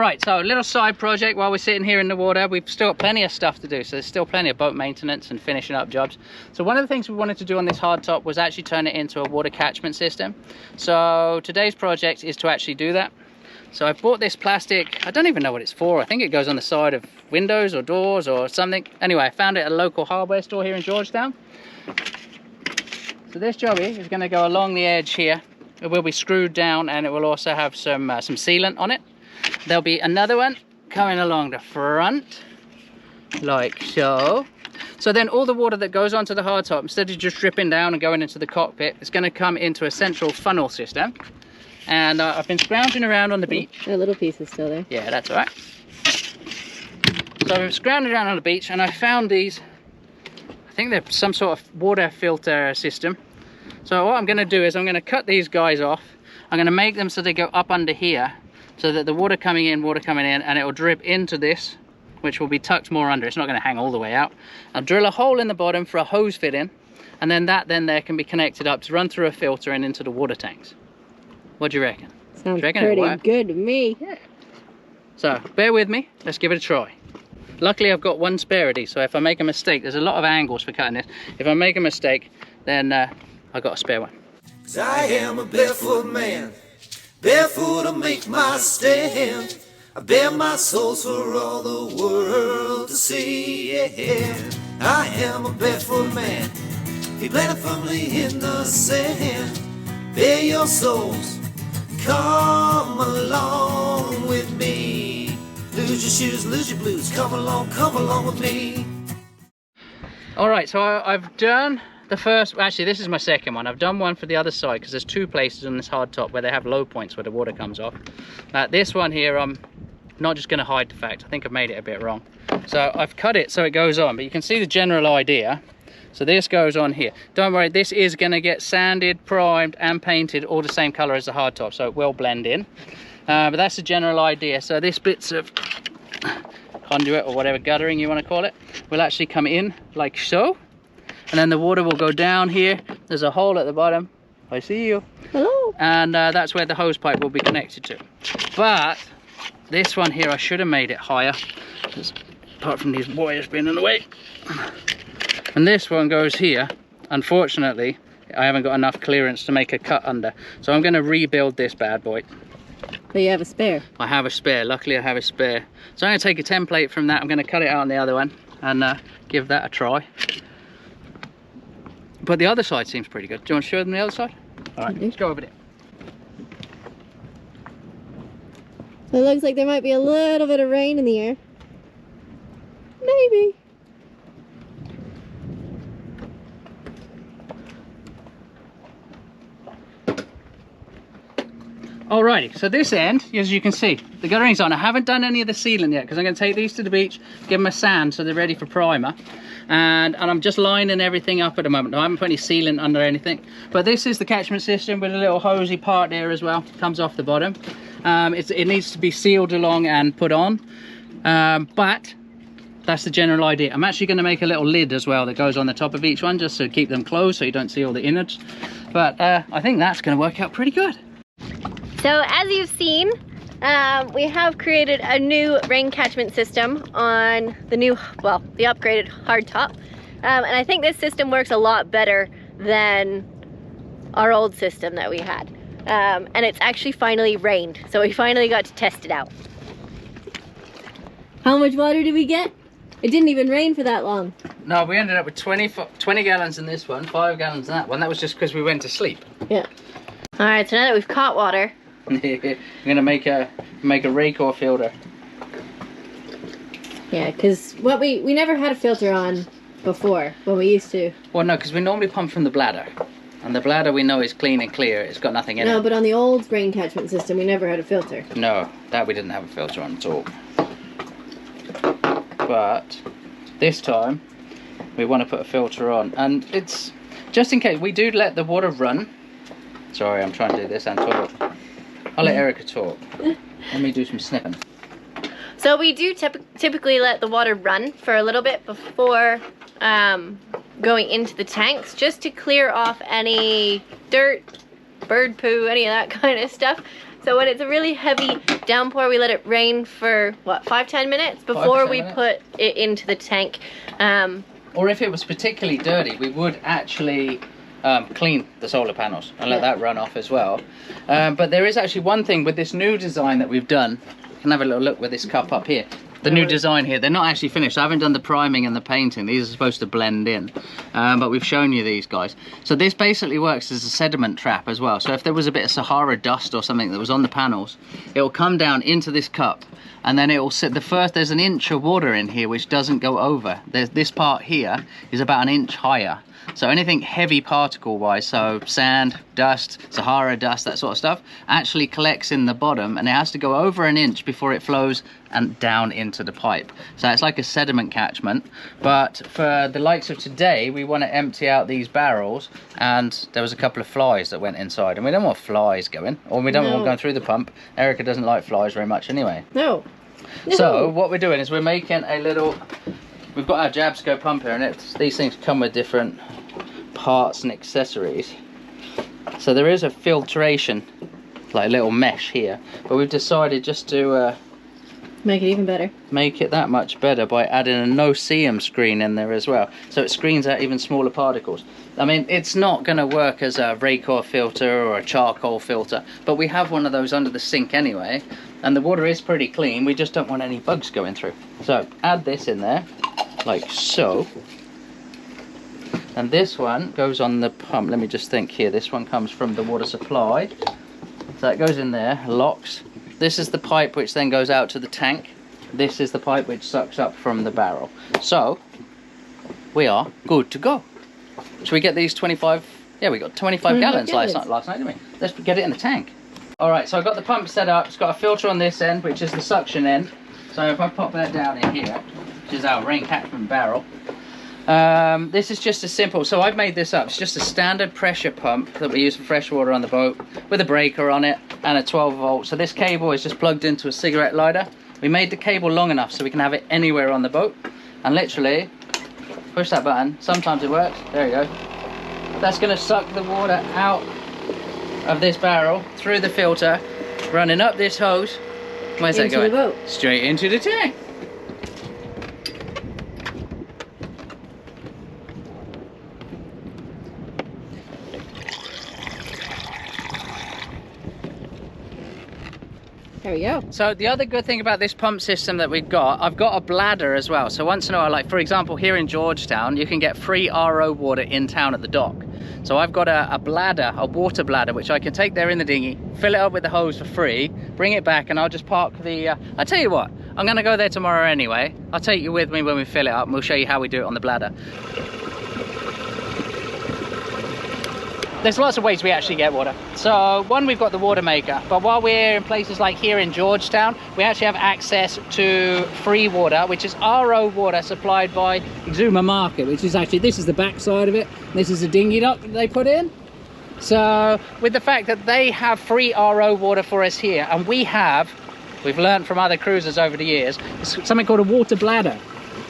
Right, so a little side project while we're sitting here in the water. We've still got plenty of stuff to do, so there's still plenty of boat maintenance and finishing up jobs. So one of the things we wanted to do on this hardtop was actually turn it into a water catchment system. So today's project is to actually do that. So I bought this plastic, I don't even know what it's for. I think it goes on the side of windows or doors or something. Anyway, I found it at a local hardware store here in Georgetown. So this jobby is going to go along the edge here. It will be screwed down and it will also have some sealant on it. There'll be another one coming along the front, like so. So then all the water that goes onto the hardtop, instead of just dripping down and going into the cockpit, it's going to come into a central funnel system. And I've been scrounging around on the beach. That little piece is still there. Yeah, that's all right. So I've been scrounging around on the beach and I found these, I think they're some sort of water filter system. So what I'm going to do is I'm going to cut these guys off. I'm going to make them so they go up under here, so that the water coming in, and it will drip into this, which will be tucked more under. It's not going to hang all the way out. I'll drill a hole in the bottom for a hose fit in, and then that there can be connected up to run through a filter and into the water tanks. What do you reckon? Sounds pretty good to me. Yeah. So bear with me, let's give it a try. Luckily I've got one spare of these, so if I make a mistake, there's a lot of angles for cutting this. If I make a mistake, then I've got a spare one. 'Cause I am a barefoot man, barefoot to make my stand. I bare my soles for all the world to see. Yeah. I am a barefoot man, feet planted firmly in the sand. Bare your souls, come along with me. Lose your shoes, lose your blues, come along with me. Alright, so I've done the first, actually this is my second one. I've done one for the other side because there's two places on this hard top where they have low points where the water comes off. This one here, I'm not just going to hide the fact. I think I've made it a bit wrong. So I've cut it so it goes on, but you can see the general idea. So this goes on here. Don't worry, this is going to get sanded, primed and painted all the same color as the hard top, so it will blend in. But that's the general idea. So this bits of conduit or whatever guttering you want to call it will actually come in like so. And then the water will go down here. There's a hole at the bottom. I see you. Hello. And that's where the hose pipe will be connected to. But this one here, I should have made it higher, apart from these wires being in the way. And this one goes here. Unfortunately, I haven't got enough clearance to make a cut under. So I'm going to rebuild this bad boy. But you have a spare. I have a spare. Luckily, I have a spare. So I'm going to take a template from that. I'm going to cut it out on the other one and give that a try. But the other side seems pretty good. Do you want to show them the other side? All right, let's go over there. So it looks like there might be a little bit of rain in the air. Maybe. Alrighty, so this end, as you can see, the guttering's on. I haven't done any of the sealing yet because I'm going to take these to the beach, give them a sand so they're ready for primer. And I'm just lining everything up at the moment. I haven't put any sealant under anything. But this is the catchment system with a little hosey part there as well. Comes off the bottom. It needs to be sealed along and put on. But that's the general idea. I'm actually going to make a little lid as well that goes on the top of each one just to keep them closed so you don't see all the innards. But I think that's going to work out pretty good. So as you've seen, we have created a new rain catchment system on the new, well, the upgraded hardtop. And I think this system works a lot better than our old system that we had. And it's actually finally rained, so we finally got to test it out. How much water did we get? It didn't even rain for that long. No, we ended up with 20 gallons in this one, 5 gallons in that one. That was just because we went to sleep. Yeah. All right, so now that we've caught water, I'm gonna make a Raycor filter. Yeah, because what we never had a filter on before when we used to. Well, no, because we normally pump from the bladder, and the bladder we know is clean and clear. It's got nothing in it. No, but on the old rain catchment system, we never had a filter. No, that we didn't have a filter on at all. But this time we want to put a filter on, and it's just in case we do let the water run. Sorry, I'm trying to do this and talk. I'll let Erica talk. Let me do some sniffing. so we do typically let the water run for a little bit before going into the tanks, just to clear off any dirt, bird poo, any of that kind of stuff. So when it's a really heavy downpour, we let it rain for what, 5-10 minutes before 5-10 we minutes. put it into the tank. Or if it was particularly dirty, we would actually clean the solar panels and let that run off as well. But there is actually one thing with this new design that we've done. You can have a little look with this cup up here. The new design here, they're not actually finished. I haven't done the priming and the painting. These are supposed to blend in, but we've shown you these guys. So this basically works as a sediment trap as well. So if there was a bit of Sahara dust or something that was on the panels, it will come down into this cup, and then it will sit. There's an inch of water in here which doesn't go over. This part here is about an inch higher. So anything heavy particle wise, so sand, dust, Sahara dust, that sort of stuff, actually collects in the bottom, and it has to go over an inch before it flows and down into the pipe. So it's like a sediment catchment. But for the likes of today, we want to empty out these barrels, and there was a couple of flies that went inside, and we don't want flies going, or we don't want going through the pump. Erica doesn't like flies very much anyway. No. So what we're doing is we're making a little, we've got our Jabsco pump here, and these things come with different parts and accessories. So there is a filtration, like little mesh here, but we've decided just to Make it even better. make it that much better by adding a no-seum screen in there as well, so it screens out even smaller particles. I mean, it's not going to work as a Raycor filter or a charcoal filter, but we have one of those under the sink anyway, and the water is pretty clean. We just don't want any bugs going through. So add this in there like so, and this one goes on the pump. Let me just think here. This one comes from the water supply, so that goes in there, locks. This is the pipe which then goes out to the tank. This is the pipe which sucks up from the barrel. So we are good to go. Should we get these 25? Yeah, we got 25 gallons last night, didn't we? Let's get it in the tank. All right, so I've got the pump set up. It's got a filter on this end, which is the suction end. So if I pop that down in here, which is our rain catchment barrel, this is just a simple, so I've made this up. It's just a standard pressure pump that we use for fresh water on the boat with a breaker on it and a 12 volt. So this cable is just plugged into a cigarette lighter. We made the cable long enough so we can have it anywhere on the boat, and literally push that button. Sometimes it works. There you go. That's going to suck the water out of this barrel through the filter, running up this hose. Where's that going? Into the boat. Straight into the tank. There we go. So the other good thing about this pump system that we've got, I've got a bladder as well. So once in a while, like for example, here in Georgetown, you can get free RO water in town at the dock. So I've got a bladder, a water bladder, which I can take there in the dinghy, fill it up with the hose for free, bring it back, and I'll just park the, I'll tell you what, I'm gonna go there tomorrow anyway. I'll take you with me when we fill it up, and we'll show you how we do it on the bladder. There's lots of ways we actually get water. So one, we've got the water maker, but while we're in places like here in Georgetown, we actually have access to free water, which is RO water supplied by Exuma Market, which is actually, this is the back side of it. This is a dinghy dock that they put in. So with the fact that they have free RO water for us here, and we've learned from other cruisers over the years, it's something called a water bladder.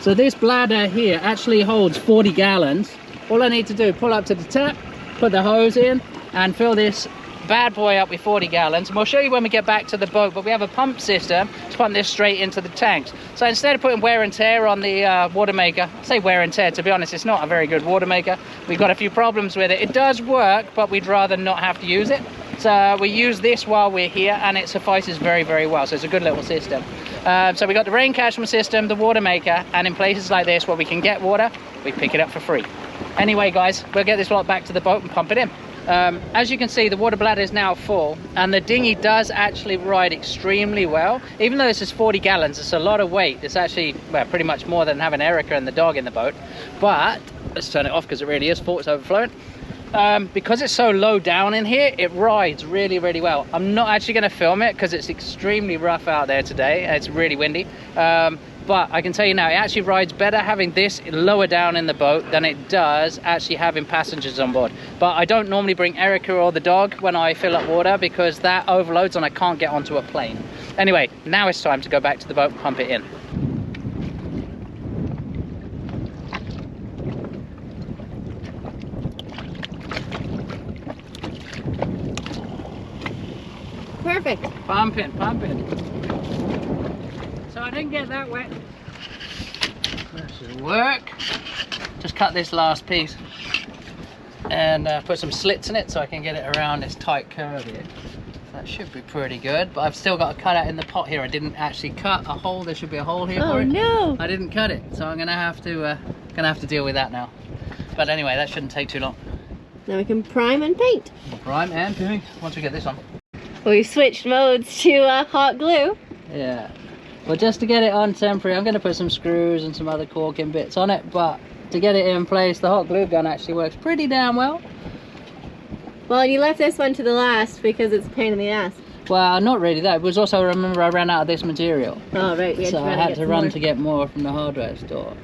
So this bladder here actually holds 40 gallons. All I need to do, pull up to the tap, put the hose in, and fill this bad boy up with 40 gallons. And we'll show you when we get back to the boat, but we have a pump system to pump this straight into the tanks. So instead of putting wear and tear on the water maker, I say wear and tear, to be honest, it's not a very good water maker. We've got a few problems with it. It does work, but we'd rather not have to use it. So we use this while we're here, and it suffices very, very well. So it's a good little system. So we got the rain catchment system, the water maker, and in places like this where we can get water, we pick it up for free. Anyway, guys, we'll get this lot back to the boat and pump it in. As you can see, the water bladder is now full, and the dinghy does actually ride extremely well. Even though this is 40 gallons, it's a lot of weight. It's actually, well, pretty much more than having Erica and the dog in the boat. But let's turn it off because it really is full. It's overflowing. Because it's so low down in here, it rides really, really well. I'm not actually going to film it because it's extremely rough out there today. It's really windy. But I can tell you now, it actually rides better having this lower down in the boat than it does actually having passengers on board. But I don't normally bring Erica or the dog when I fill up water because that overloads and I can't get onto a plane. Anyway, now it's time to go back to the boat and pump it in. Perfect. Perfect. Pumping. So I didn't get that wet. That should work. Just cut this last piece and put some slits in it so I can get it around this tight curve here. That should be pretty good, but I've still got to cut out in the pot here. I didn't actually cut a hole. There should be a hole here for it. No! I didn't cut it, so I'm gonna have to deal with that now. But anyway, that shouldn't take too long. Now we can prime and paint. Prime and paint once we get this on. We've switched modes to hot glue. Yeah. Well, just to get it on temporary, I'm gonna put some screws and some other caulking bits on it, but to get it in place, the hot glue gun actually works pretty damn well. Well, you left this one to the last because it's a pain in the ass. Well, not really that. It was also, I remember I ran out of this material. Oh, right. We had So to I run had to to get run more. to get more from the hardware store.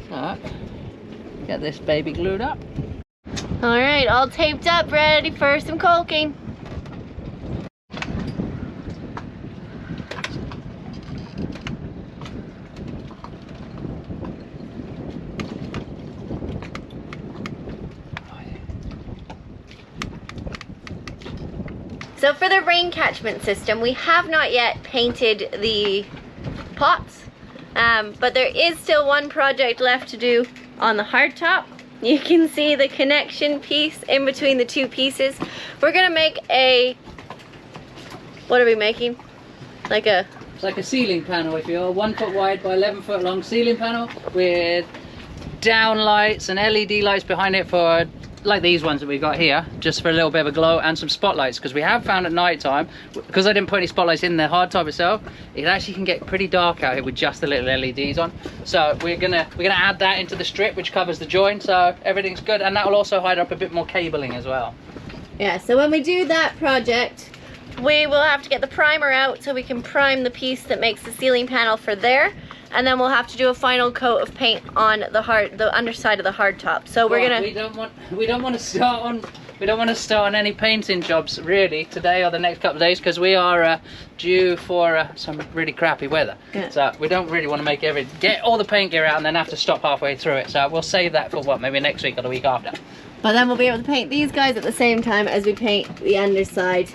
So, get this baby glued up. All right, all taped up, ready for some caulking. So for the rain catchment system, we have not yet painted the pots, but there is still one project left to do on the hardtop. You can see the connection piece in between the two pieces. We're gonna make a, what are we making? Like a, It's like a ceiling panel, if you will. 1 foot wide by 11 foot long ceiling panel with down lights and LED lights behind it for, like these ones that we've got here, just for a little bit of a glow, and some spotlights, because we have found at night time, because I didn't put any spotlights in the hardtop itself, it actually can get pretty dark out here with just the little LEDs on. So we're gonna add that into the strip, which covers the join, so everything's good, and that will also hide up a bit more cabling as well. Yeah, so when we do that project, we will have to get the primer out so we can prime the piece that makes the ceiling panel for there. And then we'll have to do a final coat of paint on the underside of the hardtop. So we're gonna. We don't want to start on any painting jobs really today or the next couple of days, because we are due for some really crappy weather. Yeah. So we don't really want to get all the paint gear out and then have to stop halfway through it. So we'll save that for what, maybe next week or the week after. but then we'll be able to paint these guys at the same time as we paint the underside.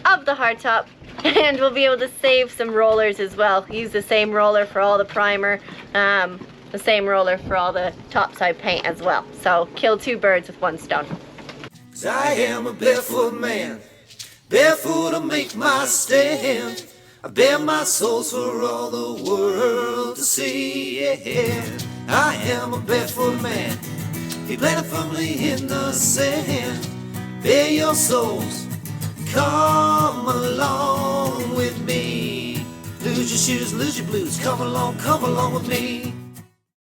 Of the hardtop, and we'll be able to save some rollers as well. Use the same roller for all the primer, the same roller for all the topside paint as well. So kill two birds with one stone. 'Cause I am a barefoot man, barefoot to make my stand. I bare my souls for all the world to see. Yeah, I am a barefoot man, feet planted firmly in the sand. Bare your souls, come along with me. Lose your shoes, lose your blues, come along with me.